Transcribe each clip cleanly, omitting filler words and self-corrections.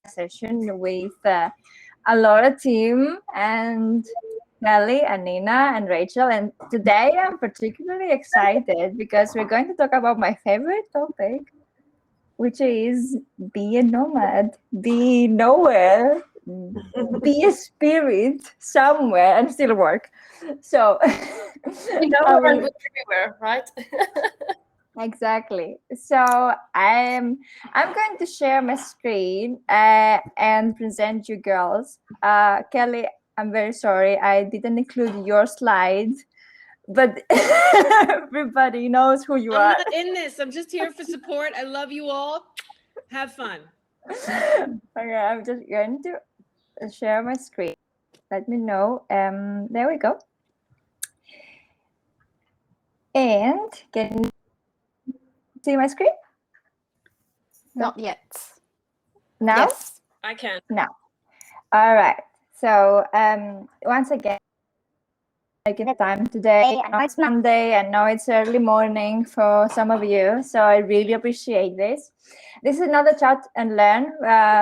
session with Alora team and Nelly, Anina, and Rachel. And today I'm particularly excited because we're going to talk about my favorite topic, which is be a nomad, be nowhere, be a spirit somewhere and still work. So And work everywhere, right? exactly. So I'm going to share my screen and present you girls. Kelly, I'm very sorry I didn't include your slides, but everybody knows who you are. I'm not in this. I'm just here for support. I love you all. Have fun. Okay, I'm just going to share my screen. Let me know. There we go. And can you see my screen? Not yet. Now? Yes. I can. Now. All right. So once again, I give time today. I know it's Monday. I know it's early morning for some of you. So I really appreciate this. This is another chat and learn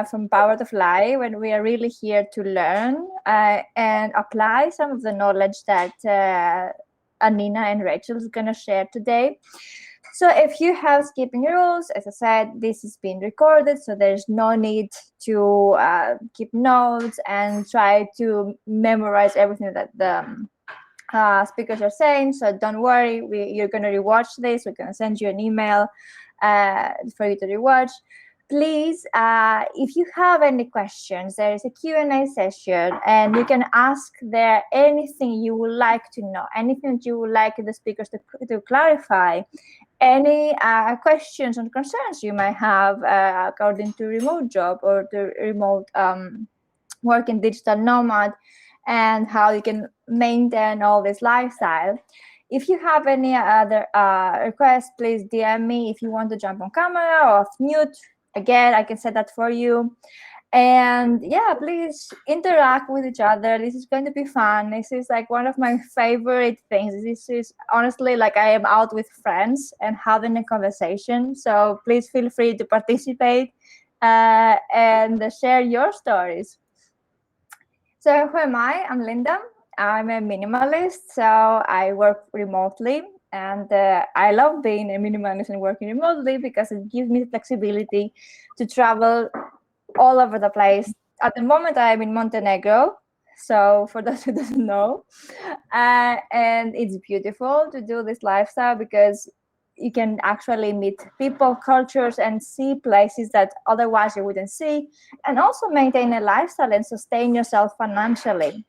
from Power to Fly, when we are really here to learn and apply some of the knowledge that Anina and Rachel is going to share today. So if you have skipping rules, as I said, this is being recorded, so there's no need to keep notes and try to memorize everything that the speakers are saying. So don't worry, you're going to rewatch this. We're going to send you an email for you to rewatch. Please, if you have any questions, there is a Q&A session, and you can ask there anything you would like to know, anything that you would like the speakers to clarify, any questions and concerns you might have according to remote job or to remote work in digital nomad, and how you can maintain all this lifestyle. If you have any other requests, please DM me. If you want to jump on camera or off mute, again, I can set that for you. And yeah, please interact with each other. This is going to be fun. This is like one of my favorite things. This is honestly like I am out with friends and having a conversation. So please feel free to participate and share your stories. So who am I? I'm Linda. I'm a minimalist, so I work remotely, and I love being a minimalist and working remotely because it gives me flexibility to travel all over the place. At the moment, I am in Montenegro, so for those who don't know, and it's beautiful to do this lifestyle because you can actually meet people, cultures, and see places that otherwise you wouldn't see, and also maintain a lifestyle and sustain yourself financially.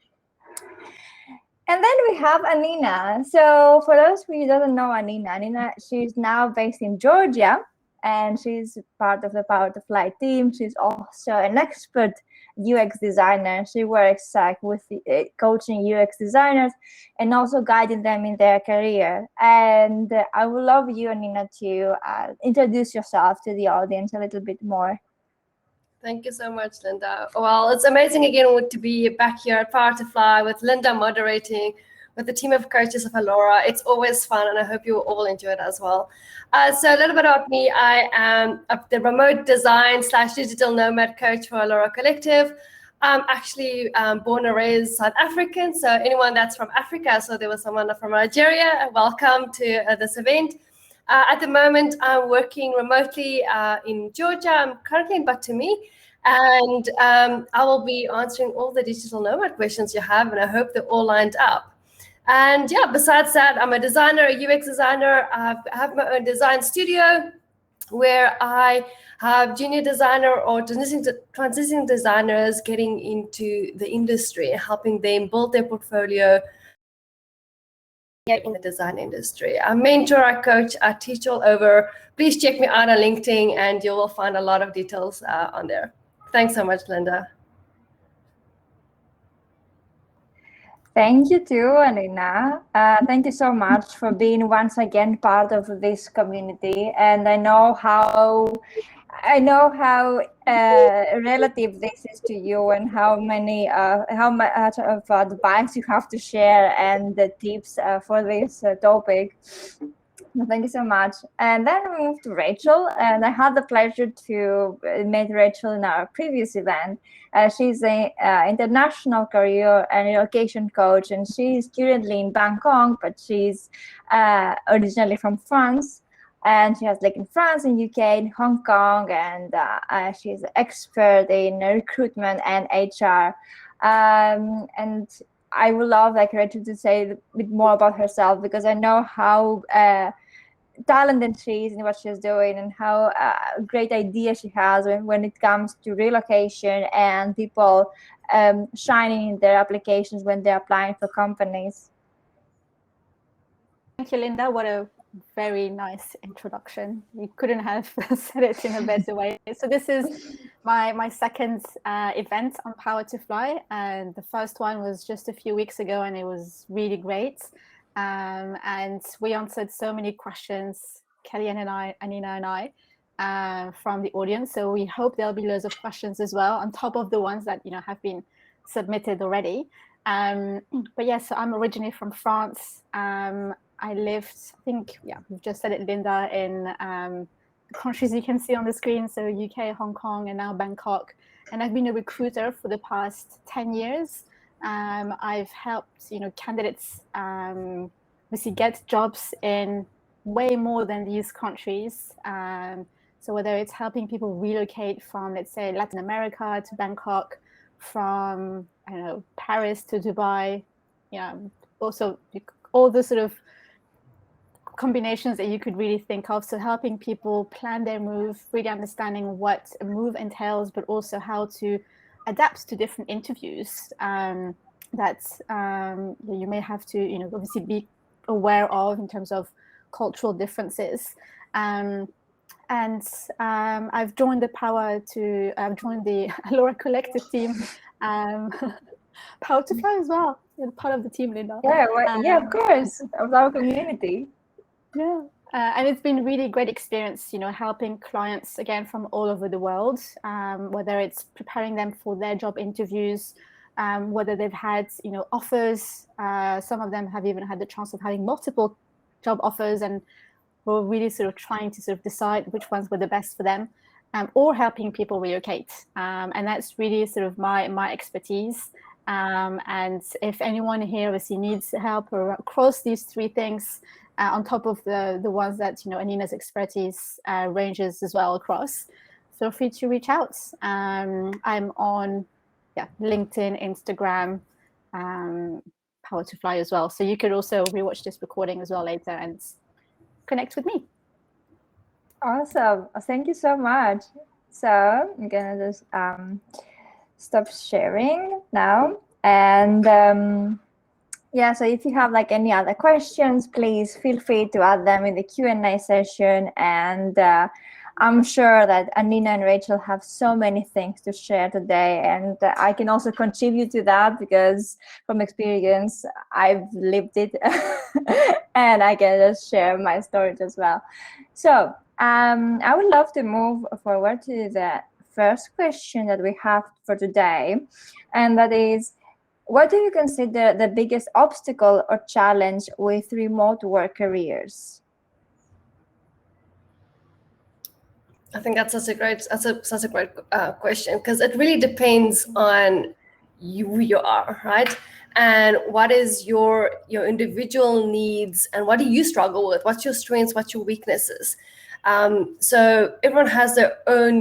And then we have Anina. So for those who don't know Anina, she's now based in Georgia, and she's part of the Power to Fly team. She's also an expert UX designer. She works with coaching UX designers and also guiding them in their career. And I would love you, Anina, to introduce yourself to the audience a little bit more. Thank you so much, Linda. Well, it's amazing again to be back here at Power to Fly with Linda moderating, with the team of coaches of Alora. It's always fun, and I hope you all enjoy it as well. So a little bit about me. I am the remote design / digital nomad coach for Alora Collective. I'm actually born and raised South African, so anyone that's from Africa, so there was someone from Nigeria, welcome to this event. At the moment, I'm working remotely in Georgia. I'm currently in Batumi, and I will be answering all the digital nomad questions you have, and I hope they're all lined up. And yeah, besides that, I'm a designer, a UX designer. I have my own design studio where I have junior designer or transitioning designers getting into the industry, helping them build their portfolio in the design industry. I mentor, I coach, I teach all over. Please check me out on LinkedIn, and you will find a lot of details on there. Thanks so much, Linda. Thank you too, Anina. Thank you so much for being once again part of this community. And I know how relative this is to you, and how much of advice you have to share and the tips for this topic. Thank you so much. And then we moved to Rachel, and I had the pleasure to meet Rachel in our previous event. She's an international career and relocation coach, and she's currently in Bangkok, but she's originally from France. And she has in France, in UK, in Hong Kong, and she's an expert in recruitment and HR. And I would love Rachel to say a bit more about herself, because I know how talented she is in what she's doing, and how great idea she has when it comes to relocation and people shining in their applications when they're applying for companies. Thank you, Linda. What a very nice introduction. You couldn't have said it in a better way. So this is my second event on Power to Fly, and the first one was just a few weeks ago, and it was really great. And we answered so many questions, Kelly and I, Anina and I, from the audience. So we hope there'll be loads of questions as well, on top of the ones that have been submitted already. But yeah, so I'm originally from France. I lived, I think, we've just said it, Linda, in the countries you can see on the screen. So UK, Hong Kong, and now Bangkok. And I've been a recruiter for the past 10 years. I've helped, candidates obviously get jobs in way more than these countries. So whether it's helping people relocate from, let's say, Latin America to Bangkok, from, I don't know, Paris to Dubai, also all the sort of combinations that you could really think of. So helping people plan their move, really understanding what a move entails, but also how to adapt to different interviews that you may have to, obviously be aware of in terms of cultural differences. And I've joined the Alora Collective team, Power to Fly as well. You're part of the team, Linda. Yeah, of course, of our community. Yeah. And it's been really great experience, helping clients, again, from all over the world, whether it's preparing them for their job interviews, whether they've had, offers. Some of them have even had the chance of having multiple job offers, and we're really sort of trying to sort of decide which ones were the best for them, or helping people relocate. And that's really sort of my expertise. And if anyone here obviously needs help across these three things, on top of the ones that Anina's expertise ranges as well across, feel free to reach out. I'm on LinkedIn, Instagram, Power to Fly as well. So you could also rewatch this recording as well later and connect with me. Awesome. Thank you so much. So I'm gonna just stop sharing now, and so if you have any other questions, please feel free to add them in the Q&A session. And I'm sure that Anina and Rachel have so many things to share today, and I can also contribute to that, because from experience, I've lived it and I can just share my stories as well. So I would love to move forward to the first question that we have for today, and that is, what do you consider the biggest obstacle or challenge with remote work careers? I think that's such a great question, because it really depends on who you are, right? And what is your individual needs, and what do you struggle with? What's your strengths? What's your weaknesses? So everyone has their own.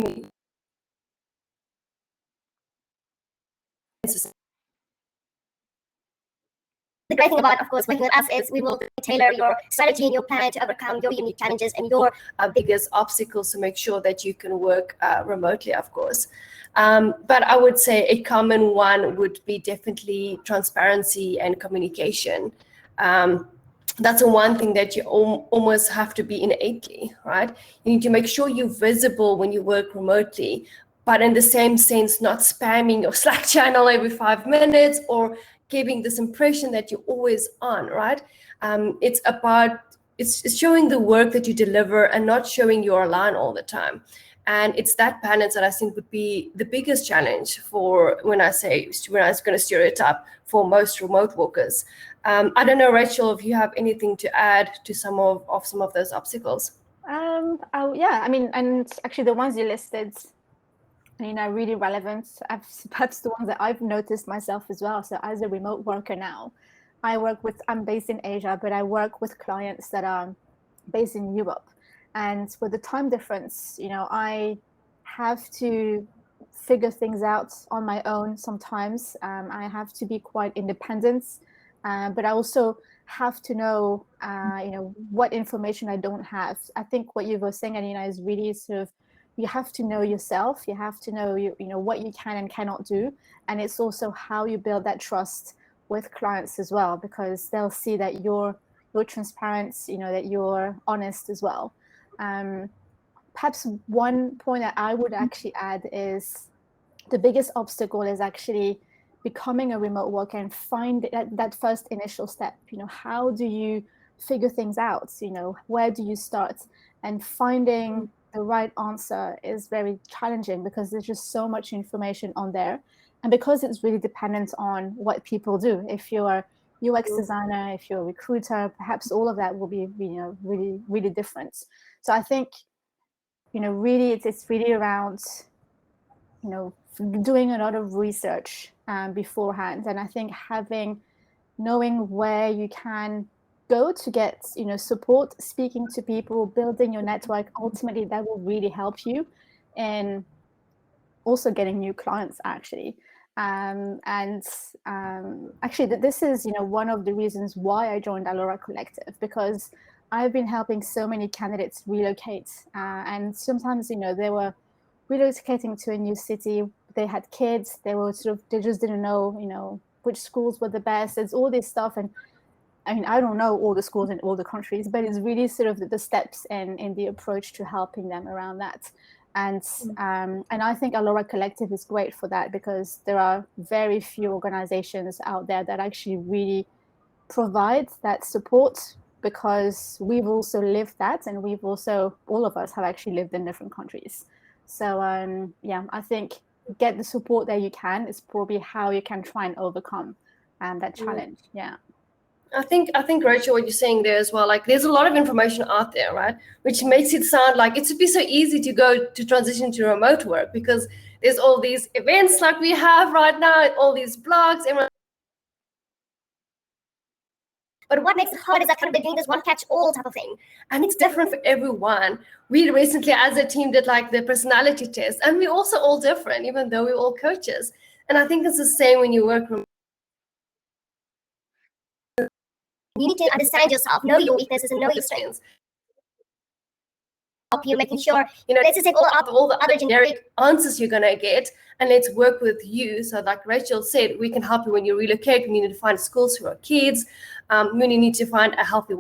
The great thing about, of course, working with us is we will tailor your strategy and your plan to overcome your unique challenges and your biggest obstacles to make sure that you can work remotely, of course. But I would say a common one would be definitely transparency and communication. That's the one thing that you almost have to be innately, right? You need to make sure you're visible when you work remotely, but in the same sense, not spamming your Slack channel every 5 minutes or giving this impression that you're always on, right? It's about showing the work that you deliver and not showing you're online all the time. And it's that balance that I think would be the biggest challenge for when I was going to stereotype for most remote workers. I don't know, Rachel, if you have anything to add to some of those obstacles. Yeah, I mean, and actually the ones you listed, are really relevant. Perhaps the ones that I've noticed myself as well. So as a remote worker now, I'm based in Asia, but I work with clients that are based in Europe. And with the time difference, I have to figure things out on my own sometimes. I have to be quite independent, but I also have to know, what information I don't have. I think what you were saying, Anina, is really sort of, you have to know yourself. You have to know, what you can and cannot do. And it's also how you build that trust with clients as well, because they'll see that you're transparent, that you're honest as well. Perhaps one point that I would actually add is the biggest obstacle is actually becoming a remote worker and find that first initial step. How do you figure things out? Where do you start? And finding the right answer is very challenging because there's just so much information on there. And because it's really dependent on what people do. If you're a UX designer, if you're a recruiter, perhaps all of that will be, really, really different. So I think, really, it's really around, doing a lot of research beforehand. And I think knowing where you can go to get, support, speaking to people, building your network, ultimately that will really help you in also getting new clients, actually. Actually, this is, one of the reasons why I joined Alora Collective, because I've been helping so many candidates relocate. And sometimes, they were relocating to a new city, they had kids, they just didn't know, which schools were the best. There's all this stuff. And I mean, I don't know all the schools in all the countries, but it's really sort of the steps in the approach to helping them around that. And I think Alora Collective is great for that, because there are very few organizations out there that actually really provide that support, because we've also lived that, and all of us have actually lived in different countries. So I think get the support that you can is probably how you can try and overcome that challenge. Yeah. I think Rachel, what you're saying there as well, like there's a lot of information out there, right? Which makes it sound like it would be so easy to transition to remote work, because there's all these events like we have right now, all these blogs, everyone. But what makes it hard is that kind of they're doing this one catch-all type of thing. And it's different for everyone. We recently, as a team, did like the personality test, and we're also all different, even though we're all coaches. And I think it's the same when you work remote. You need to understand yourself, know your weaknesses, and know your strengths. Help you making sure, let's just take all the other generic answers you're gonna get, and let's work with you. So like Rachel said, we can help you when you relocate. We need to find schools for our kids. We need to find a healthy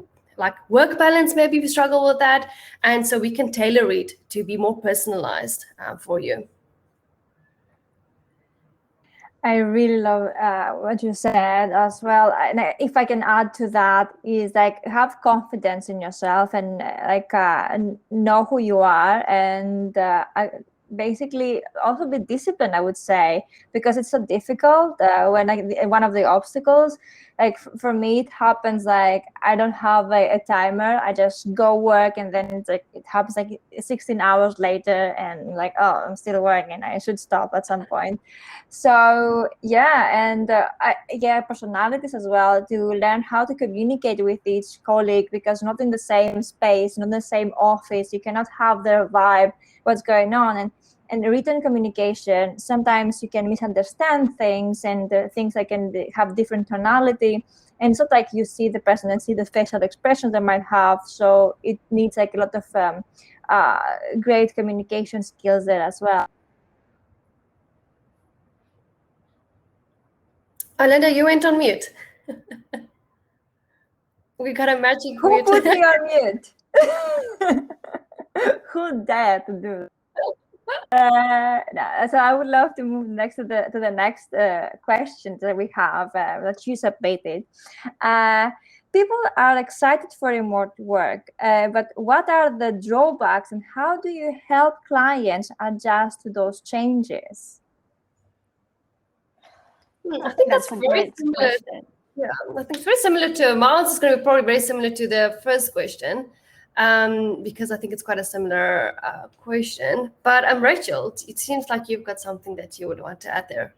work balance, maybe if you struggle with that. And so we can tailor it to be more personalized for you. I really love what you said as well. And if I can add to that, is have confidence in yourself and know who you are, and basically also be disciplined, I would say, because it's so difficult when one of the obstacles, for me, it happens I don't have a timer. I just go work, and then it's it happens 16 hours later, and oh, I'm still working. I should stop at some point. So yeah, and personalities as well, to learn how to communicate with each colleague, because not in the same space, not in the same office, you cannot have their vibe, what's going on. And written communication, sometimes you can misunderstand things, and things can have different tonality, and it's not you see the person and see the facial expressions they might have. So it needs a lot of great communication skills there as well. Linda, you went on mute. We got a magic Who mute. put me on mute? Who dared to do? So I would love to move next to the next question that we have that you submitted. People are excited for remote work, but what are the drawbacks, and how do you help clients adjust to those changes? I think that's a a great question. Yeah, I think it's very similar to mine's. Is going to be probably very similar to the first question, because I think it's quite a similar question. But Rachel, it seems like you've got something that you would want to add there.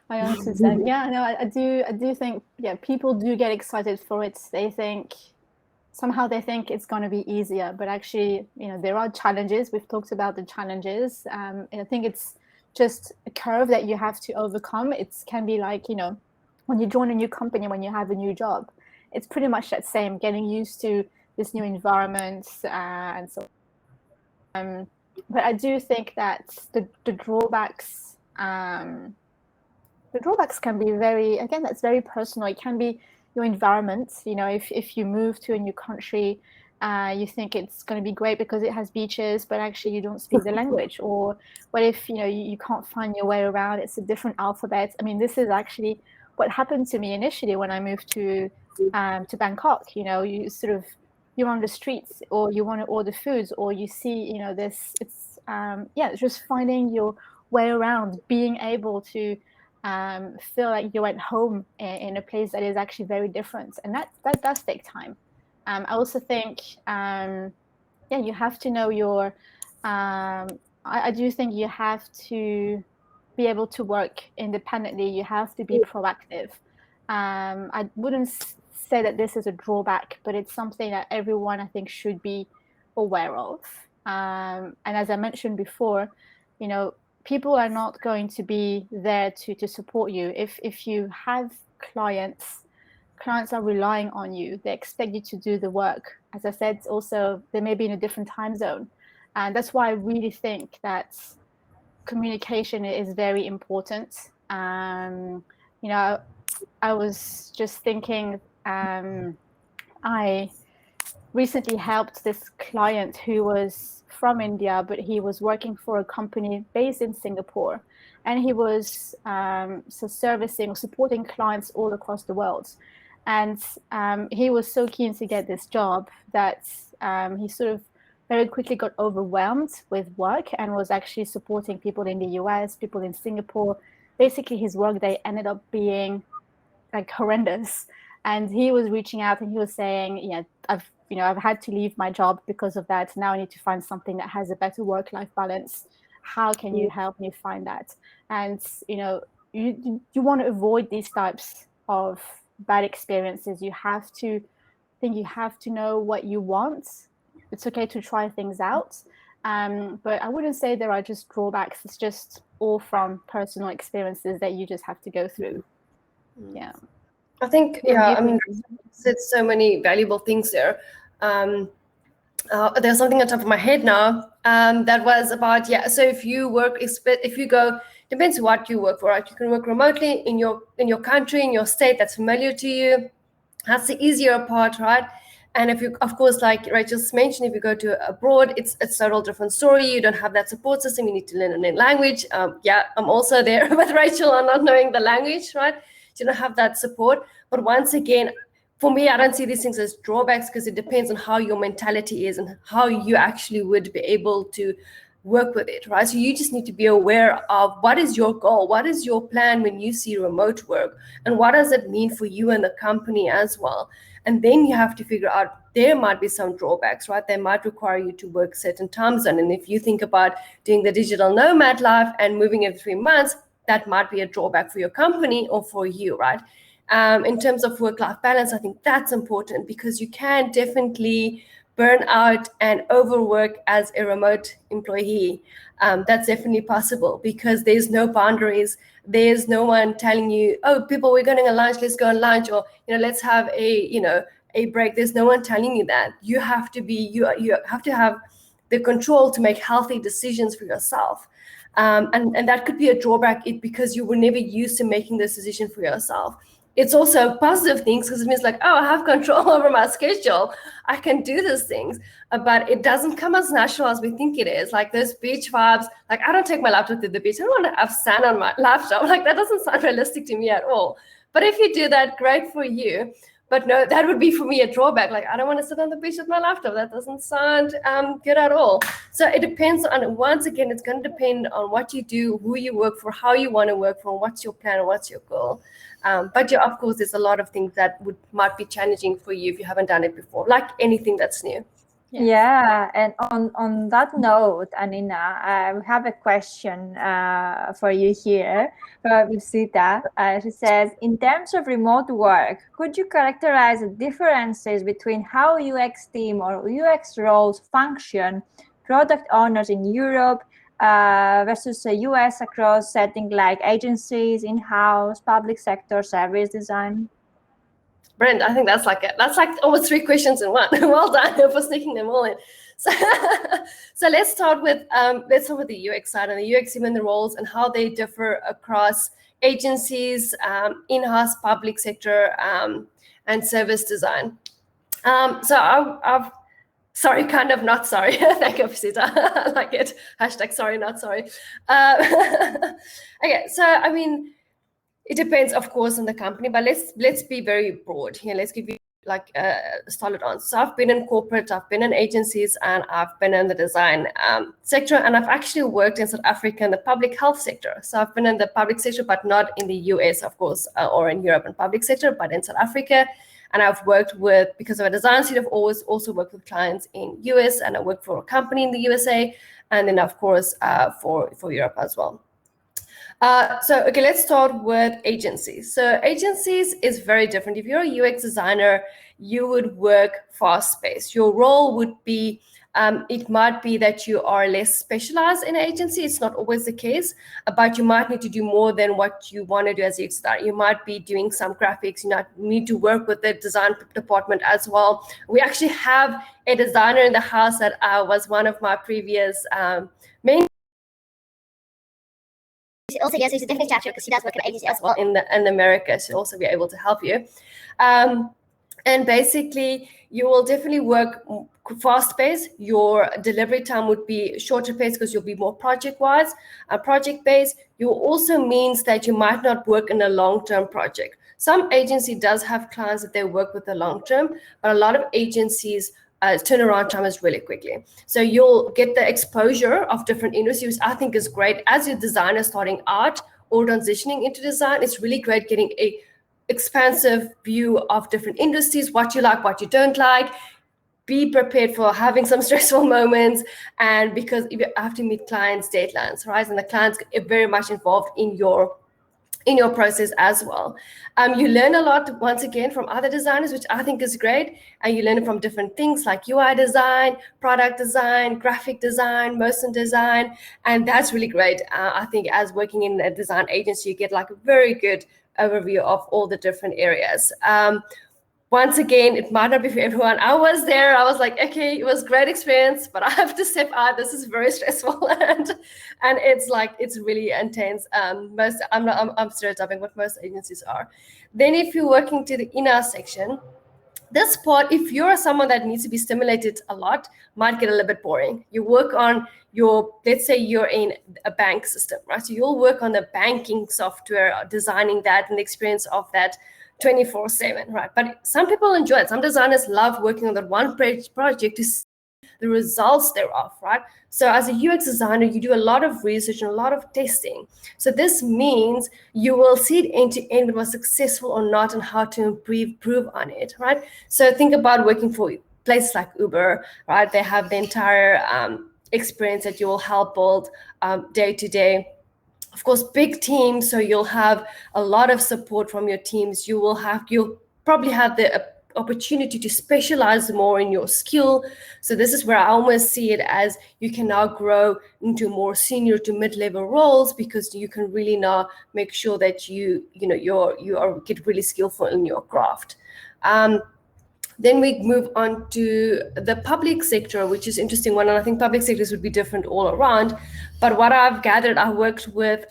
I understand. Yeah, no, I do think, yeah, people do get excited for it. They think it's going to be easier, but actually, there are challenges. We've talked about the challenges. And I think it's just a curve that you have to overcome. It can be like, when you join a new company, when you have a new job, it's pretty much that same, getting used to this new environment and so on. But I do think that the drawbacks can be that's very personal. It can be your environment. If you move to a new country, you think it's going to be great because it has beaches, but actually you don't speak the language. Or what if you can't find your way around? It's a different alphabet. I mean, this is actually what happened to me initially when I moved to Bangkok. You're on the streets, or you want to order foods, or you see this. It's just finding your way around, being able to feel like you're at home in a place that is actually very different, and that does take time. I also think you have to know your I do think you have to be able to work independently. You have to be proactive. I wouldn't say that this is a drawback, but it's something that everyone, I think, should be aware of. And as I mentioned before, people are not going to be there to support you. If you have clients are relying on you. They expect you to do the work. As I said, also, they may be in a different time zone. And that's why I really think that communication is very important. I was just thinking, I recently helped this client who was from India, but he was working for a company based in Singapore. And he was supporting clients all across the world. And he was so keen to get this job that he sort of very quickly got overwhelmed with work and was actually supporting people in the US, people in Singapore. Basically, his workday ended up being like horrendous. And he was reaching out and he was saying, I've had to leave my job because of that. Now I need to find something that has a better work-life balance. How can you help me find that? And, you want to avoid these types of bad experiences. You have to know what you want. It's okay to try things out. But I wouldn't say there are just drawbacks. It's just all from personal experiences that you just have to go through. Yeah. I think, said so many valuable things there. There's something on top of my head now that was about, so if you go, depends what you work for, right? You can work remotely in your country, in your state that's familiar to you. That's the easier part, right? And if you, of course, like Rachel's mentioned, if you go to abroad, it's a total different story. You don't have that support system. You need to learn a language. I'm also there with Rachel on not knowing the language, right? You don't have that support. But once again, for me, I don't see these things as drawbacks because it depends on how your mentality is and how you actually would be able to work with it, right? So you just need to be aware of what is your goal, what is your plan when you see remote work, and what does it mean for you and the company as well. And then you have to figure out there might be some drawbacks, right? They might require you to work certain time zone. And if you think about doing the digital nomad life and moving every 3 months, that might be a drawback for your company or for you, right? In terms of work-life balance, I think that's important because you can definitely burn out and overwork as a remote employee. That's definitely possible because there's no boundaries. There's no one telling you, oh, people, we're going to lunch, let's go on lunch, or let's have a break. There's no one telling you that. You have to have the control to make healthy decisions for yourself. And that could be a drawback because you were never used to making this decision for yourself. It's also positive things because it means like, oh, I have control over my schedule. I can do these things, but it doesn't come as natural as we think it is. Like those beach vibes, like I don't take my laptop to the beach. I don't want to have sand on my laptop. Like that doesn't sound realistic to me at all. But if you do that, great for you. But no, that would be for me a drawback. Like, I don't want to sit on the beach with my laptop. That doesn't sound good at all. So it depends on, once again, it's going to depend on what you do, who you work for, how you want to work for, what's your plan, what's your goal. But yeah, of course, there's a lot of things that might be challenging for you if you haven't done it before, like anything that's new. Yeah, and on that note, Anina, we have a question for you here from Sita. She says, in terms of remote work, could you characterize the differences between how UX team or UX roles function, product owners in Europe versus the US across settings like agencies, in-house, public sector, service design? Brent, I think that's like almost 3 questions in one. Well done for sneaking them all in. So let's start with the UX side and the UX team and the roles and how they differ across agencies, in-house, public sector, and service design. So I've sorry, kind of not sorry. Thank you, Sita. I like it. # sorry, not sorry. Okay, so I mean, it depends, of course, on the company, but let's be very broad here. Let's give you like a solid answer. So I've been in corporate, I've been in agencies, and I've been in the design sector, and I've actually worked in South Africa in the public health sector. So I've been in the public sector, but not in the US, of course, or in Europe in public sector, but in South Africa. And I've worked with, because of a design suite, I've always also worked with clients in US, and I worked for a company in the USA, and then of course for Europe as well. So okay, let's start with agencies. So agencies is very different. If you're a UX designer, you would work fast-paced. Your role would be, it might be that you are less specialized in an agency. It's not always the case, but you might need to do more than what you want to do as a UX designer. You might be doing some graphics. You might need to work with the design department as well. We actually have a designer in the house that was one of my previous main. Also, yes, it's a different chapter because she does work in agency as well. In America, she'll also be able to help you. And basically, you will definitely work fast-paced. Your delivery time would be shorter pace because you'll be more project-wise. Project-based, you also means that you might not work in a long-term project. Some agency does have clients that they work with the long-term, but a lot of agencies turnaround time is really quickly. So you'll get the exposure of different industries, which I think is great. As a designer starting out or transitioning into design, it's really great getting a expansive view of different industries, what you like, what you don't like. Be prepared for having some stressful moments, and because you have to meet clients' deadlines, right? And the clients are very much involved in your process as well. You learn a lot, once again, from other designers, which I think is great. And you learn from different things like UI design, product design, graphic design, motion design. And that's really great. I think as working in a design agency, you get like a very good overview of all the different areas. Once again, it might not be for everyone. I was there. I was like, okay, it was a great experience, but I have to step out. This is very stressful, and it's like it's really intense. I'm stereotyping what most agencies are. Then, if you're working to the in-house section, this part, if you're someone that needs to be stimulated a lot, might get a little bit boring. You work on your, let's say you're in a bank system, right? So you'll work on the banking software, designing that and the experience of that 24/7, right? But some people enjoy it. Some designers love working on that one project to see the results thereof, right? So as a UX designer, you do a lot of research and a lot of testing. So this means you will see it end to end whether it was successful or not and how to improve on it, right? So think about working for places like Uber, right? They have the entire experience that you will help build day to day. Of course, big teams, so you'll have a lot of support from your teams. You'll probably have the opportunity to specialize more in your skill. So this is where I almost see it as you can now grow into more senior to mid-level roles, because you can really now make sure that you get really skillful in your craft. Then we move on to the public sector, which is interesting one, and I think public sectors would be different all around. But what I've gathered, I worked with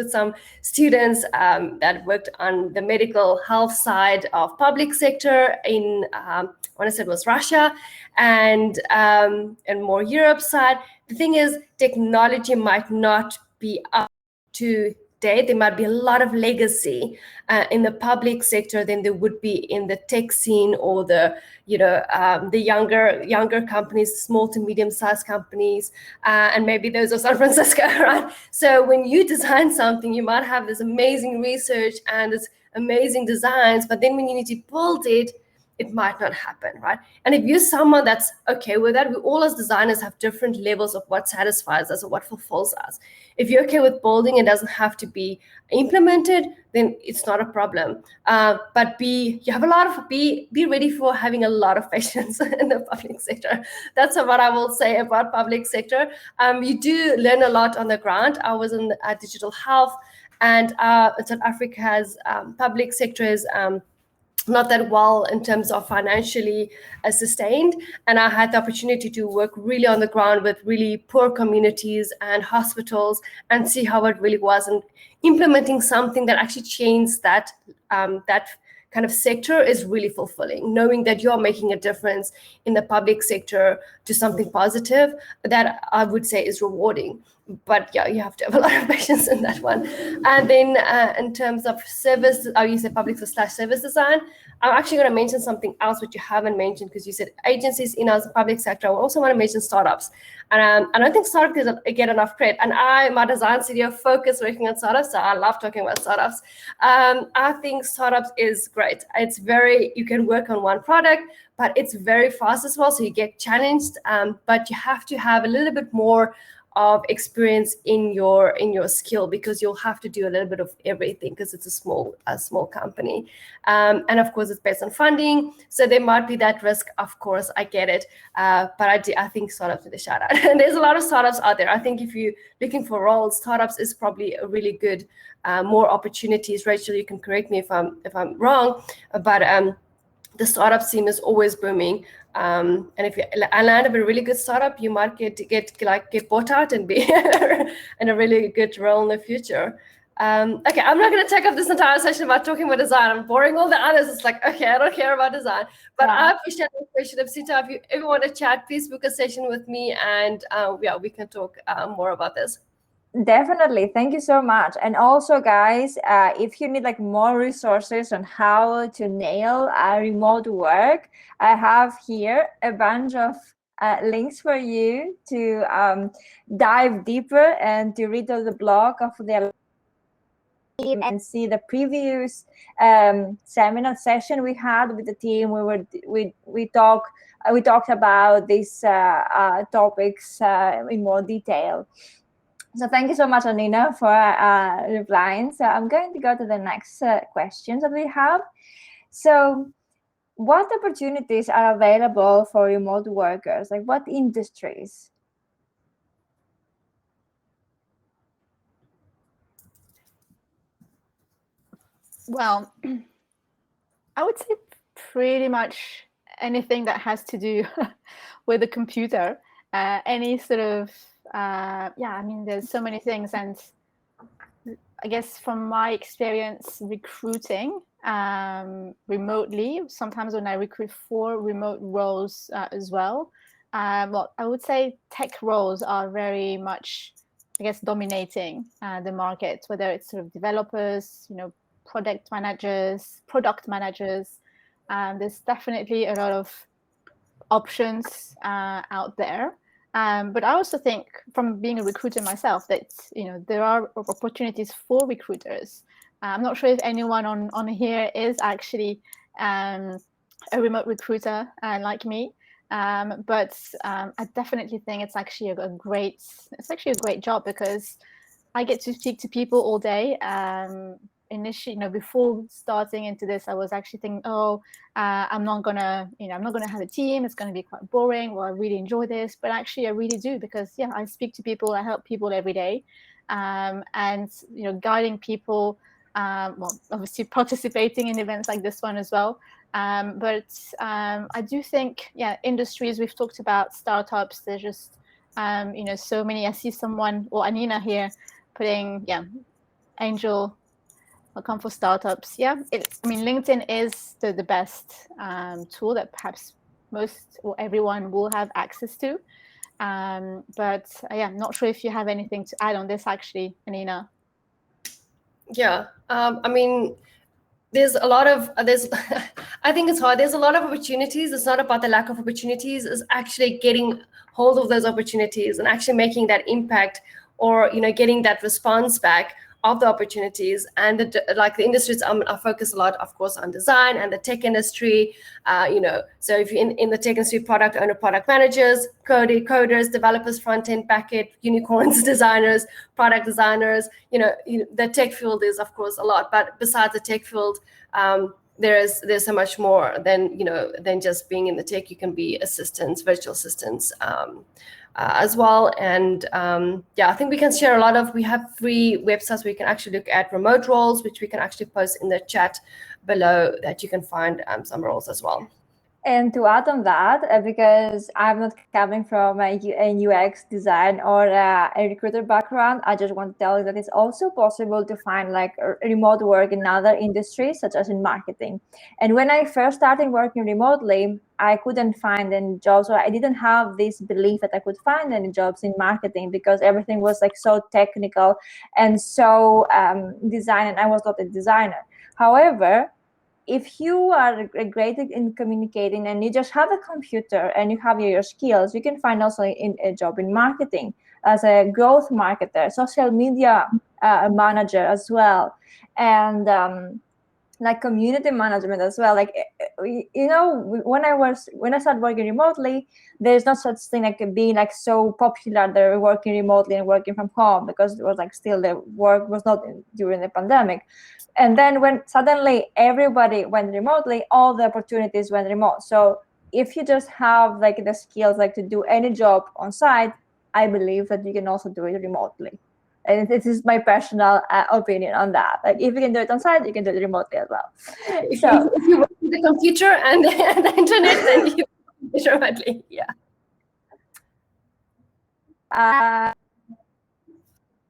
some students that worked on the medical health side of public sector in, I want to say it was Russia, and more Europe side. The thing is, technology might not be up to date, there might be a lot of legacy in the public sector than there would be in the tech scene or the younger companies, small to medium sized companies, and maybe those of San Francisco, right? So when you design something, you might have this amazing research and this amazing designs, but then when you need to build it, it might not happen, right? And if you're someone that's okay with that, we all as designers have different levels of what satisfies us or what fulfills us. If you're okay with building, it doesn't have to be implemented, then it's not a problem. But be ready for having a lot of patience in the public sector. That's what I will say about public sector. You do learn a lot on the ground. I was in digital health, and South Africa's public sector is not that well in terms of financially sustained. And I had the opportunity to work really on the ground with really poor communities and hospitals and see how it really was. And implementing something that actually changed that kind of sector is really fulfilling. Knowing that you're making a difference in the public sector to something positive, that I would say is rewarding. But yeah, you have to have a lot of patience in that one. And then in terms of service, you said public / service design. I'm actually going to mention something else which you haven't mentioned, because you said agencies in our public sector. I also want to mention startups. And I don't think startups get enough credit. And my design studio focus working on startups, so I love talking about startups. I think startups is great. You can work on one product, but it's very fast as well, so you get challenged. But you have to have a little bit more of experience in your skill, because you'll have to do a little bit of everything, because it's a small company, and of course it's based on funding, so there might be that risk. Of course, I get it, but I think startups with a shout out. And there's a lot of startups out there. I think if you're looking for roles, startups is probably a really good, more opportunities. Rachel, you can correct me if I'm wrong, but the startup scene is always booming. And if you land a really good startup, you might get bought out and be in a really good role in the future. Okay, I'm not going to take up this entire session about talking about design. I'm boring all the others. It's like, okay, I don't care about design. But I appreciate the question of Sita. If you ever want to chat, please book a session with me, and we can talk more about this. Definitely. Thank you so much. And also, guys, if you need like more resources on how to nail remote work, I have here a bunch of links for you to dive deeper and to read all the blog of the team and see the previous seminar session we had with the team. We talked about these topics in more detail. So thank you so much, Anina, for replying. So I'm going to go to the next questions that we have. So what opportunities are available for remote workers? Like what industries? Well, I would say pretty much anything that has to do with a computer, any sort of, I mean, there's so many things. And I guess from my experience recruiting remotely, sometimes when I recruit for remote roles as well, well, I would say tech roles are very much, I guess, dominating the market, whether it's sort of developers, product managers. There's definitely a lot of options out there. But I also think, from being a recruiter myself, that there are opportunities for recruiters. I'm not sure if anyone on here is actually a remote recruiter like me, but I definitely think it's actually a great job, because I get to speak to people all day. Initially, before starting into this, I was actually thinking, I'm not gonna have a team. It's gonna be quite boring. Well, I really enjoy this, but actually, I really do, because I speak to people, I help people every day, and guiding people. Well, obviously participating in events like this one as well. But I do think, industries we've talked about, startups. There's just so many. I see someone, or Anina here, putting Angel. Welcome for startups. LinkedIn is the best tool that perhaps most or everyone will have access to. But not sure if you have anything to add on this, actually, Anina. Yeah, I mean, there's a lot of there's I think it's hard. There's a lot of opportunities. It's not about the lack of opportunities. It's actually getting hold of those opportunities and actually making that impact, or getting that response back of the opportunities. And the industries, I focus a lot, of course, on design and the tech industry. So if you're in the tech industry, product owner, product managers, coders, developers, front end, back end, unicorns, designers, product designers. The tech field is, of course, a lot, but besides the tech field, there's so much more than just being in the tech. You can be assistants, virtual assistants, as well. And I think we can share we have free websites where you can actually look at remote roles, which we can actually post in the chat below, that you can find some roles as well. And to add on that, because I'm not coming from a UX design or a recruiter background, I just want to tell you that it's also possible to find remote work in other industries, such as in marketing. And when I first started working remotely, I couldn't find any jobs, or I didn't have this belief that I could find any jobs in marketing, because everything was so technical and so design, and I was not a designer. However, if you are great in communicating and you just have a computer and you have your skills, you can find also a job in marketing as a growth marketer, social media manager as well, and community management as well. When I started working remotely, there's not such thing like being so popular that we're working remotely and working from home, because it was still the work was not during the pandemic. And then when suddenly everybody went remotely, all the opportunities went remote. So if you just have the skills to do any job on site, I believe that you can also do it remotely. And this is my personal opinion on that. If you can do it on site, you can do it remotely as well. So if you work with the computer and the internet, then you can do it remotely. Yeah.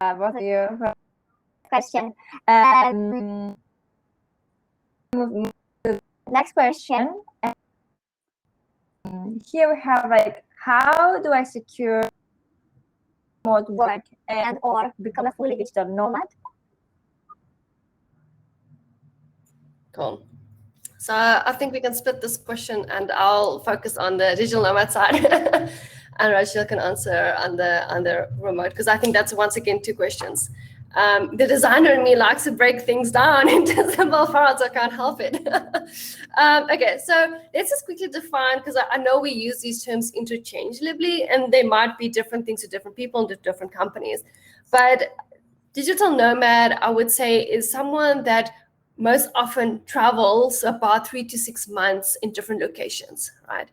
Both of you. Question. Next question. Here we have how do I secure remote work and or become a fully digital nomad? Cool. So I think we can split this question, and I'll focus on the digital nomad side, and Rachel can answer on the remote, because I think that's once again two questions. The designer in me likes to break things down into simple parts. I can't help it. Okay, so let's just quickly define, because I know we use these terms interchangeably, and they might be different things to different people and to different companies. But digital nomad, I would say, is someone that most often travels about 3 to 6 months in different locations, right?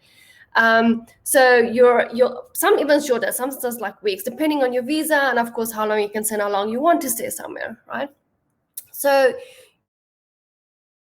So you're some even shorter, some just weeks, depending on your visa, and of course how long you can stay, how long you want to stay somewhere, right? So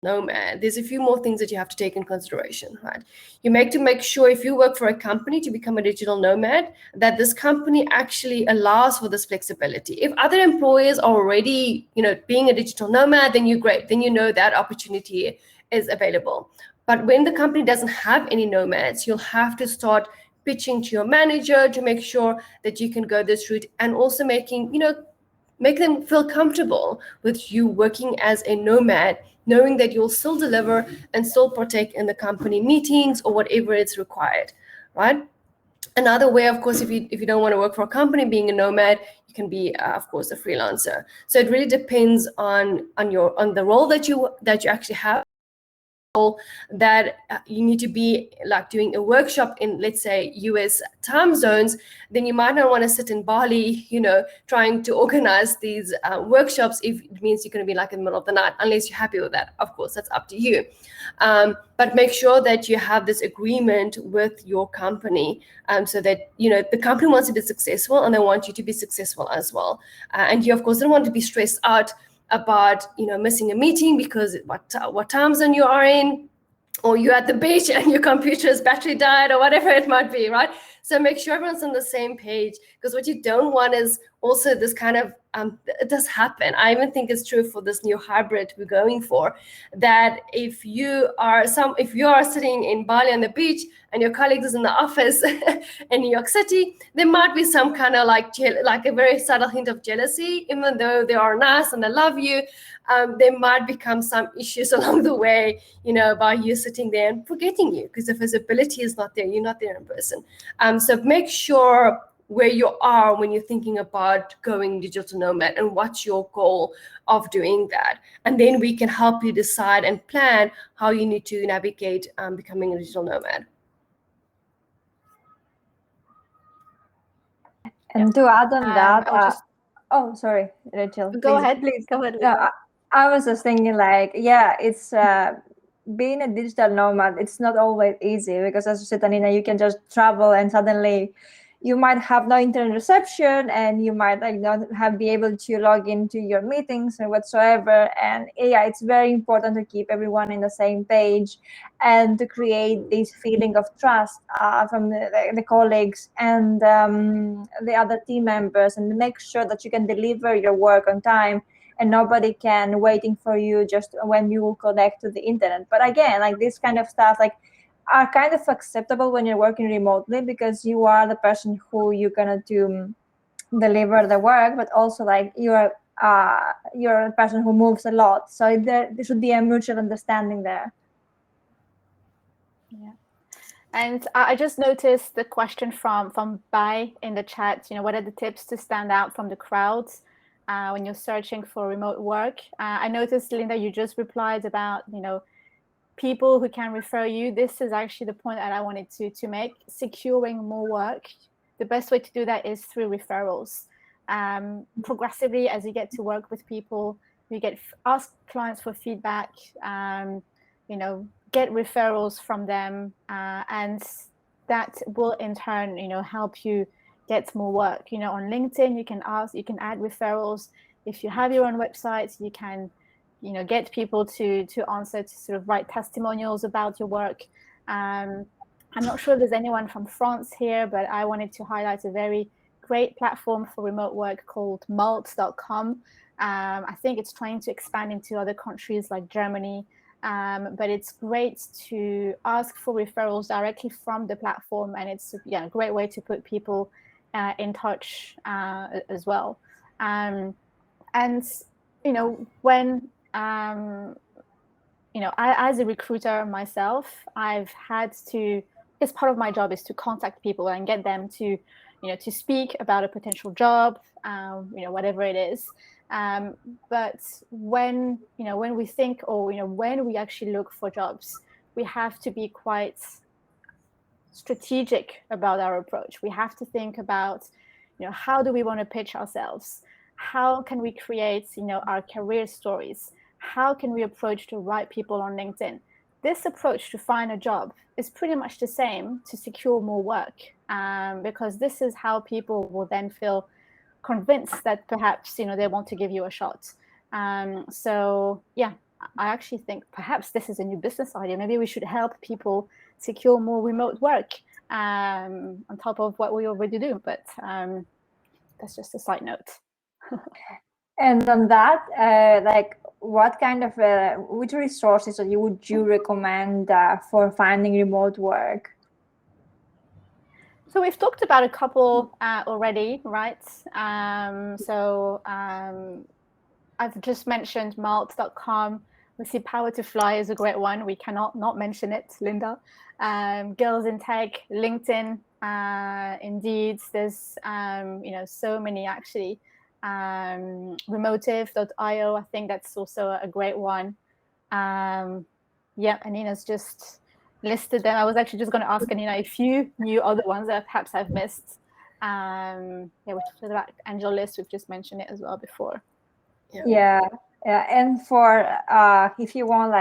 nomad, there's a few more things that you have to take in consideration, right? You make sure, if you work for a company to become a digital nomad, that this company actually allows for this flexibility. If other employers are already, being a digital nomad, then you're great. Then that opportunity is available. But when the company doesn't have any nomads, you'll have to start pitching to your manager to make sure that you can go this route, and also make them feel comfortable with you working as a nomad, knowing that you'll still deliver and still partake in the company meetings or whatever is required, right? Another way, of course, if you don't want to work for a company, being a nomad, you can be, of course, a freelancer. So it really depends on the role that you actually have. That you need to be doing a workshop in, let's say, US time zones, then you might not want to sit in Bali, trying to organize these workshops, if it means you're going to be in the middle of the night, unless you're happy with that. Of course, that's up to you. But make sure that you have this agreement with your company, so that, the company wants to be successful and they want you to be successful as well. And you, of course, don't want to be stressed out about missing a meeting because what time zone you are in, or you're at the beach and your computer's battery died, or whatever it might be, right? So make sure everyone's on the same page, because what you don't want is also this kind of it does happen. I even think it's true for this new hybrid we're going for, that if you are sitting in Bali on the beach and your colleague is in the office in New York City, there might be some kind of like a very subtle hint of jealousy, even though they are nice and they love you. There might become some issues along the way, by you sitting there and forgetting you, because the visibility is not there. You're not there in person. So make sure where you are when you're thinking about going digital nomad and what's your goal of doing that. And then we can help you decide and plan how you need to navigate becoming a digital nomad. And to add on that, I'll sorry, Rachel. go ahead, please. Go ahead. No, I was just thinking like, it's being a digital nomad, it's not always easy, because as you said, Anina, you can just travel and suddenly you might have no internet reception, and you might not be able to log into your meetings or whatsoever. And it's very important to keep everyone in the same page and to create this feeling of trust from the colleagues and the other team members, and make sure that you can deliver your work on time and nobody can waiting for you just when you connect to the internet. But again, like this kind of stuff are kind of acceptable when you're working remotely, because you are the person who you're gonna deliver the work, but also you're a person who moves a lot. So there should be a mutual understanding there. Yeah. And I just noticed the question from Bai in the chat, what are the tips to stand out from the crowds when you're searching for remote work? I noticed, Linda, you just replied about, people who can refer you. This is actually the point that I wanted to make. Securing more work, the best way to do that is through referrals. Progressively, as you get to work with people, you ask clients for feedback, get referrals from them, and that will in turn, help you get more work. On LinkedIn, you can add referrals. If you have your own website, you can get people to answer, to sort of write testimonials about your work. I'm not sure if there's anyone from France here, but I wanted to highlight a very great platform for remote work called Malt.com. I think it's trying to expand into other countries like Germany, but it's great to ask for referrals directly from the platform, and it's a great way to put people in touch as well. And when as a recruiter myself, I've had to, because part of my job is to contact people and get them to, to speak about a potential job, whatever it is. But when we think, or, when we actually look for jobs, we have to be quite strategic about our approach. We have to think about, how do we want to pitch ourselves? How can we create, our career stories? How can we approach the right people on LinkedIn? This approach to find a job is pretty much the same to secure more work, because this is how people will then feel convinced that perhaps, they want to give you a shot. So yeah, I actually think perhaps this is a new business idea. Maybe we should help people secure more remote work on top of what we already do. But that's just a side note. And on that, what kind of which resources would you recommend for finding remote work? So we've talked about a couple already, right? I've just mentioned Malt.com. We see Power to Fly is a great one. We cannot not mention it, Linda. Girls in Tech, LinkedIn, Indeed. There's so many actually. Remotive.io, I think that's also a great one. Anina's just listed them. I was actually just going to ask Anina if you knew other ones that perhaps I've missed. We talked about Angel List. We've just mentioned it as well before. Yeah. And for if you want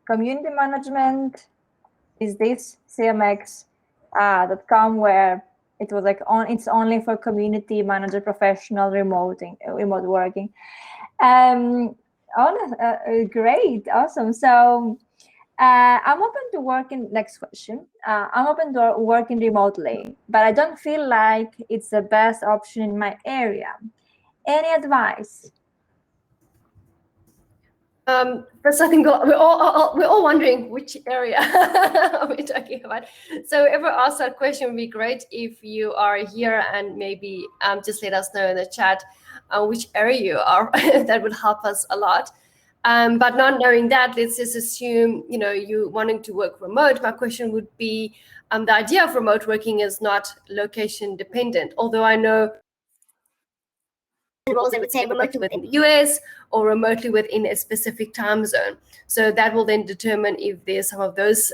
community management, is this CMX.com, where it was it's only for community manager professional remote working. Great, awesome. So I'm open to working. Next question. I'm open to working remotely, but I don't feel like it's the best option in my area. Any advice? First, I think we're all wondering which area are we talking about. So, whoever asked that question, would be great if you are here and maybe just let us know in the chat which area you are. That would help us a lot. But not knowing that, let's just assume you wanting to work remote. My question would be, the idea of remote working is not location dependent. Although I know roles that would say remotely within the US or remotely within a specific time zone. So that will then determine if there's some of those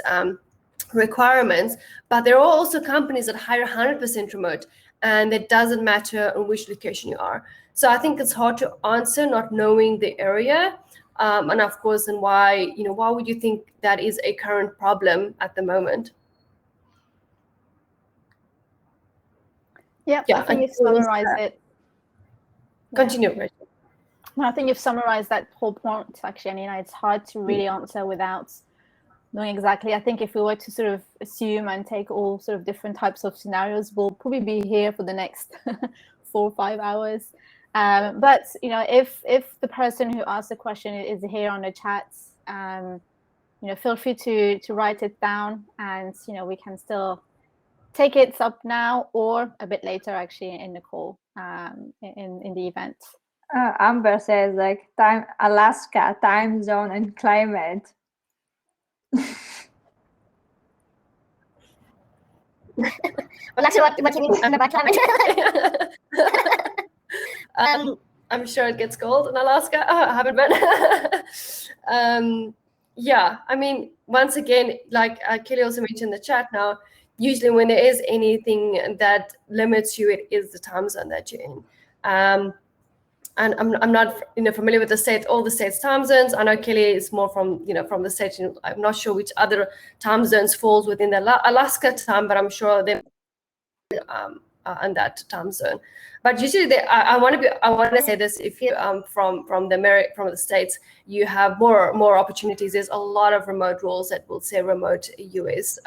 requirements. But there are also companies that hire 100% remote, and it doesn't matter on which location you are. So I think it's hard to answer not knowing the area. And of course, and why would you think that is a current problem at the moment? Yeah, I think you've summarized it. Continue, Rachel. I think you've summarized that whole point, actually, Anina. It's hard to really answer without knowing exactly. I think if we were to sort of assume and take all sort of different types of scenarios, we'll probably be here for the next 4 or 5 hours. But if the person who asked the question is here on the chat, feel free to write it down, and we can still take it up now or a bit later, actually, in the call, in the event. Amber says time Alaska, time zone and climate. Well, actually, what you mean about climate? I'm sure it gets cold in Alaska. I haven't been. Yeah, I mean, once again, like Kelly also mentioned in the chat now, usually when there is anything that limits you, it is the time zone that you're in. And I'm not familiar with all the states' time zones. I know Kelly is more from the States. I'm not sure which other time zones falls within the Alaska time, but I'm sure they're in that time zone. But usually, I want to say this: if you from the States, you have more opportunities. There's a lot of remote roles that will say remote US